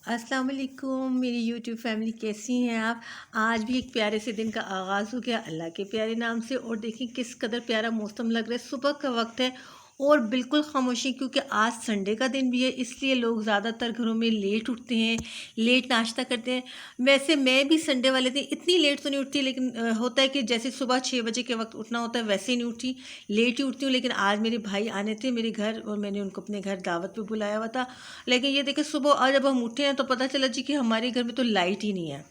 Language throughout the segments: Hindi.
अस्सलाम वालेकुम मेरी यूट्यूब फैमिली, कैसी हैं आप। आज भी एक प्यारे से दिन का आगाज़ हो गया अल्लाह के प्यारे नाम से। और देखिए किस कदर प्यारा मौसम लग रहा है, सुबह का वक्त है और बिल्कुल खामोशी, क्योंकि आज संडे का दिन भी है, इसलिए लोग ज़्यादातर घरों में लेट उठते हैं, लेट नाश्ता करते हैं। वैसे मैं भी संडे वाले दिन इतनी लेट तो नहीं उठती, लेकिन होता है कि जैसे सुबह 6 बजे के वक्त उठना होता है वैसे ही नहीं उठी, लेट ही उठती हूँ। लेकिन आज मेरे भाई आने थे मेरे घर और मैंने उनको अपने घर दावत पे बुलाया हुआ था। लेकिन ये देखिए सुबह आज जब हम उठे हैं तो पता चला जी कि हमारे घर में तो लाइट ही नहीं है,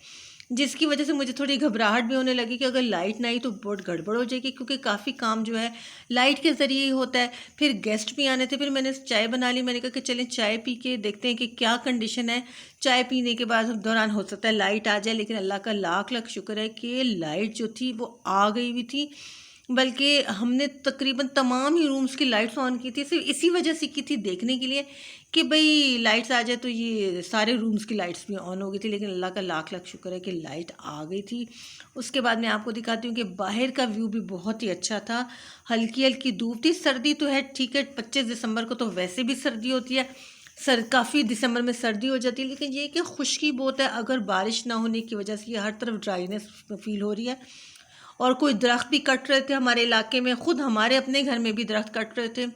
जिसकी वजह से मुझे थोड़ी घबराहट भी होने लगी कि अगर लाइट ना आई तो बहुत गड़बड़ हो जाएगी, क्योंकि काफ़ी काम जो है लाइट के ज़रिए ही होता है। फिर गेस्ट भी आने थे, फिर मैंने चाय बना ली। मैंने कहा कि चलें चाय पी के देखते हैं कि क्या कंडीशन है। चाय पीने के बाद दौरान हो सकता है लाइट आ जाए, लेकिन अल्लाह का लाख लाख शुक्र है कि लाइट जो थी वो आ गई हुई थी। बल्कि हमने तकरीबन तमाम ही रूम्स की लाइट्स ऑन की थी, सिर्फ इसी वजह से की थी, देखने के लिए कि भाई लाइट्स आ जाए तो ये सारे रूम्स की लाइट्स भी ऑन हो गई थी। लेकिन अल्लाह का लाख लाख शुक्र है कि लाइट आ गई थी। उसके बाद मैं आपको दिखाती हूँ कि बाहर का व्यू भी बहुत ही अच्छा था। हल्की हल्की धूप थी, सर्दी तो है, ठीक है, 25 दिसंबर को तो वैसे भी सर्दी होती है, काफ़ी दिसंबर में सर्दी हो जाती है। लेकिन ये कि खुश्की बहुत है, अगर बारिश ना होने की वजह से ये हर तरफ ड्राइनेस फील हो रही है। और कोई दरख्त भी कट रहे थे हमारे इलाके में, खुद हमारे अपने घर में भी दरख्त कट रहे थे,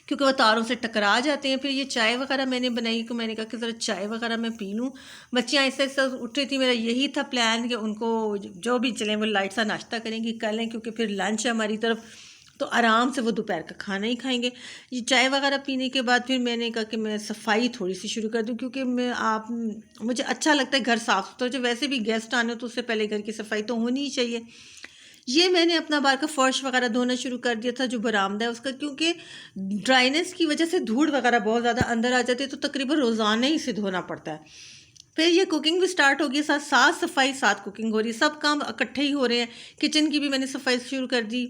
क्योंकि वो तारों से टकरा जाते हैं। फिर ये चाय वगैरह मैंने बनाई, कि मैंने कहा कि ज़रा चाय वगैरह मैं पी लूँ। बच्चियाँ ऐसे ऐसे उठ रही थी, मेरा यही था प्लान कि उनको जो भी चलें वो लाइट सा नाश्ता करेंगी कर लें, क्योंकि फिर लंच है हमारी तरफ, तो आराम से वो दोपहर का खाना ही खाएंगे। ये चाय वगैरह पीने के बाद फिर मैंने कहा कि मैं सफाई थोड़ी सी शुरू कर दूं, क्योंकि मुझे अच्छा लगता है घर साफ़ सुथरा। जो वैसे भी गेस्ट आने हो तो उससे पहले घर की सफाई तो होनी ही चाहिए। ये मैंने अपना बाहर का फर्श वगैरह धोना शुरू कर दिया था, जो बरामदा है उसका, क्योंकि ड्राइनेस की वजह से धूड़ वगैरह बहुत ज़्यादा अंदर आ जाती है, तो तकरीबन रोज़ाना ही इसे धोना पड़ता है। फिर ये कुकिंग भी स्टार्ट हो गई, साथ साथ सफाई साथ कुकिंग हो रही है, सब काम इकट्ठे ही हो रहे हैं। किचन की भी मैंने सफाई शुरू कर दी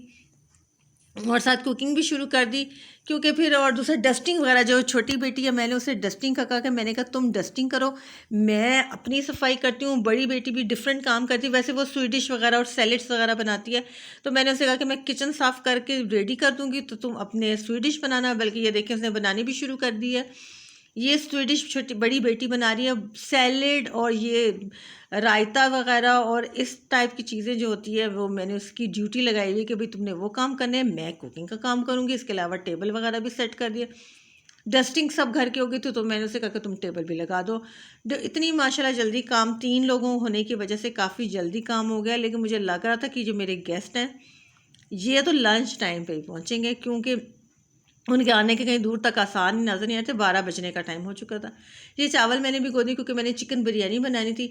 और साथ कुकिंग भी शुरू कर दी, क्योंकि फिर और दूसरा डस्टिंग वगैरह, जो छोटी बेटी है मैंने उसे डस्टिंग का कहा कि मैंने कहा तुम डस्टिंग करो, मैं अपनी सफाई करती हूँ। बड़ी बेटी भी डिफरेंट काम करती है, वैसे वो स्वीडिश वगैरह और सैलेड्स वगैरह बनाती है, तो मैंने उसे कहा कि मैं किचन साफ़ करके रेडी कर दूँगी तो तुम अपने स्वीडिश बनाना। बल्कि ये देखिए उसने बनानी भी शुरू कर दी है। ये स्वीडिश छोटी बड़ी बेटी बना रही है सैलेड और ये रायता वगैरह और इस टाइप की चीज़ें जो होती है, वो मैंने उसकी ड्यूटी लगाई हुई है कि भाई तुमने वो काम करने हैं, मैं कुकिंग का काम करूँगी। इसके अलावा टेबल वगैरह भी सेट कर दिया। डस्टिंग सब घर की हो गई थी, तो मैंने उसे कहा कि तुम टेबल भी लगा दो। इतनी माशाल्लाह जल्दी काम, 3 लोगों होने की वजह से काफ़ी जल्दी काम हो गया। लेकिन मुझे लग रहा था कि जो मेरे गेस्ट हैं ये तो लंच टाइम पे ही पहुँचेंगे, क्योंकि उनके आने के कहीं दूर तक आसान नज़र नहीं आते। 12 बजने का टाइम हो चुका था। ये चावल मैंने भिगो दिए, क्योंकि मैंने चिकन बिरयानी बनानी थी।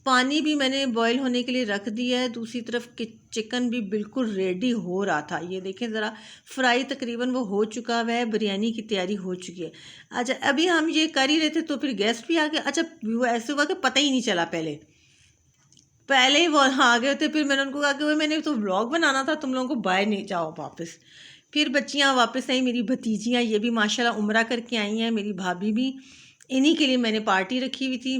पानी भी मैंने बॉईल होने के लिए रख दिया है। दूसरी तरफ चिकन भी बिल्कुल रेडी हो रहा था। ये देखें ज़रा, फ्राई तकरीबन वो हो चुका हुआ है, बिरयानी की तैयारी हो चुकी है। अच्छा, अभी हम ये कर ही रहे थे तो फिर गेस्ट भी आ गए। अच्छा, वो ऐसे हुआ कि पता ही नहीं चला, पहले पहले ही वो आ गए थे। फिर मैंने उनको कहा कि भाई मैंने तो व्लॉग बनाना था, तुम लोगों को बाहर नहीं जाओ वापस। फिर बच्चियां वापस आई, मेरी भतीजियां, ये भी माशाल्लाह उम्रा करके आई हैं, मेरी भाभी भी। इन्हीं के लिए मैंने पार्टी रखी हुई थी।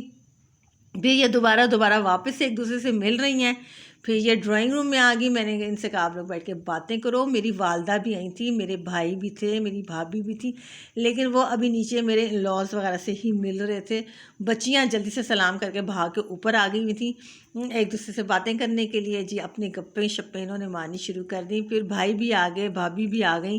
फिर ये दोबारा दोबारा वापस से एक दूसरे से मिल रही हैं। फिर ये ड्राइंग रूम में आ गई। मैंने इनसे कहा आप लोग बैठ के बातें करो। मेरी वालदा भी आई थी, मेरे भाई भी थे, मेरी भाभी भी थी, लेकिन वो अभी नीचे मेरे लॉज वगैरह से ही मिल रहे थे। बच्चियां जल्दी से सलाम करके भाग के ऊपर आ गई हुई थी एक दूसरे से बातें करने के लिए। जी, अपनी गप्पें शप्पें इन्होंने मारनी शुरू कर दी। फिर भाई भी आ गए, भाभी भी आ गई।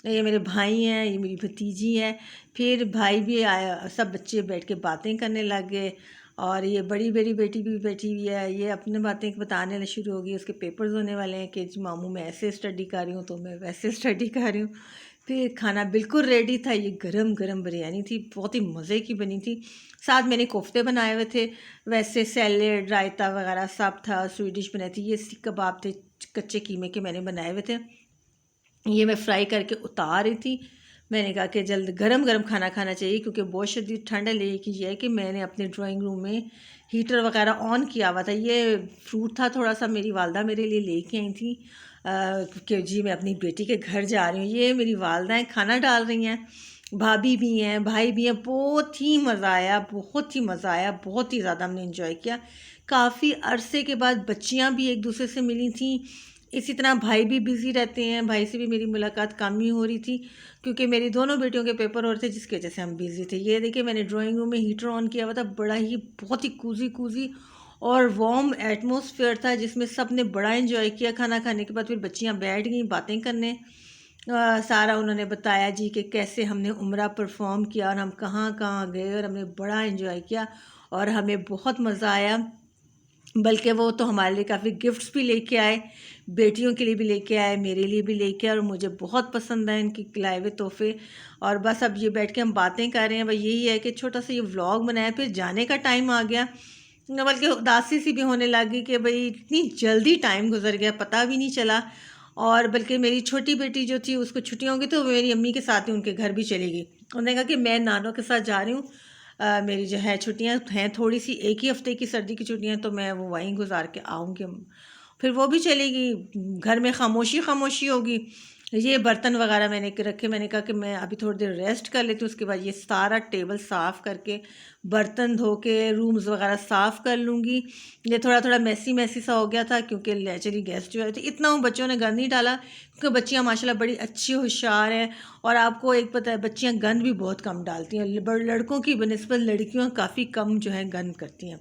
ये मेरे भाई हैं, ये मेरी भतीजी है। फिर भाई भी आया, सब बच्चे बैठ के बातें करने लग गए। और ये बड़ी बड़ी बेटी भी बैठी हुई है, ये अपनी बातें बताने शुरू हो गई। उसके पेपर्स होने वाले हैं कि जी मामू मैं ऐसे स्टडी कर रही हूँ, तो मैं वैसे स्टडी कर रही हूँ। फिर खाना बिल्कुल रेडी था। ये गरम गरम बिरयानी थी, बहुत ही मज़े की बनी थी। साथ मैंने कोफ्ते बनाए हुए थे, वैसे सैलेड रायता वगैरह सब था। स्वीडिश बनाई थी, ये सीख कबाब थे कच्चे कीमे के, मैंने बनाए हुए थे। ये मैं फ्राई करके उतार रही थी। मैंने कहा कि जल्द गरम गरम खाना खाना चाहिए, क्योंकि बहुत शदीद ठंड है। लेकिन ये है कि मैंने अपने ड्राइंग रूम में हीटर वगैरह ऑन किया हुआ था। ये फ्रूट था थोड़ा सा, मेरी वालदा मेरे लिए लेके आई थी कि जी मैं अपनी बेटी के घर जा रही हूँ। ये मेरी वालदा हैं, खाना डाल रही हैं, भाभी भी हैं, भाई भी हैं। बहुत ही मज़ा आया, बहुत ही मज़ा आया, बहुत ही ज़्यादा हमने इन्जॉय किया। काफ़ी अरसे के बाद बच्चियाँ भी एक दूसरे से मिली थी। इसी तरह भाई भी बिज़ी रहते हैं, भाई से भी मेरी मुलाकात कम ही हो रही थी क्योंकि मेरी दोनों बेटियों के पेपर हो रहे थे, जिसकी वजह से हम बिज़ी थे। ये देखिए मैंने ड्राइंग रूम में हीटर ऑन किया हुआ था, बड़ा ही बहुत ही कूज़ी कूज़ी और वार्म एटमॉस्फेयर था जिसमें सब ने बड़ा एंजॉय किया। खाना खाने के बाद फिर बच्चियाँ बैठ गई बातें करने। सारा उन्होंने बताया जी कि कैसे हमने उम्रा परफॉर्म किया और हम कहाँ कहाँ गए और हमने बड़ा एंजॉय किया और हमें बहुत मज़ा आया। बल्कि वो तो हमारे लिए काफ़ी गिफ्ट्स भी लेके आए, बेटियों के लिए भी लेके आए, मेरे लिए भी लेके आए और मुझे बहुत पसंद आए इनके लाए हुए तोहफ़े। और बस अब ये बैठ के हम बातें कर रहे हैं। भाई यही है कि छोटा सा ये व्लॉग बनाया, फिर जाने का टाइम आ गया। बल्कि उदासी सी भी होने लगी कि भाई इतनी जल्दी टाइम गुजर गया, पता भी नहीं चला। और बल्कि मेरी छोटी बेटी जो थी उसको छुट्टियाँ हो गई तो वो मेरी अम्मी के साथ ही उनके घर भी चली गई। उन्होंने कहा कि मैं नानों के साथ जा रही हूँ, मेरी जो है छुट्टियाँ हैं थोड़ी सी, एक ही हफ्ते की सर्दी की छुट्टियाँ, तो मैं वो वहीं गुजार के आऊँगी। फिर वो भी चली गई, घर में खामोशी खामोशी होगी। ये बर्तन वगैरह मैंने रखे, मैंने कहा कि मैं अभी थोड़ी देर रेस्ट कर लेती हूँ, उसके बाद ये सारा टेबल साफ़ करके बर्तन धो के रूम्स वगैरह साफ़ कर लूँगी। ये थोड़ा थोड़ा मैसी मैसी सा हो गया था क्योंकि नेचुरली गेस्ट जो आए थे, इतना उन बच्चों ने गंद नहीं डाला क्योंकि बच्चियाँ माशाल्लाह बड़ी अच्छी होशियार हैं। और आपको एक पता है बच्चियाँ गंद भी बहुत कम डालती हैं, लड़कों की बनिस्बत लड़कियाँ काफ़ी कम जो है गंद करती हैं।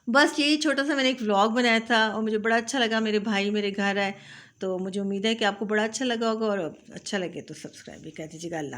बस यही छोटा सा मैंने एक व्लॉग बनाया था और मुझे बड़ा अच्छा लगा। मेरे भाई मेरे घर आए तो मुझे उम्मीद है कि आपको बड़ा अच्छा लगा होगा और अच्छा लगे तो सब्सक्राइब भी कर दीजिएगा। अल्लाह।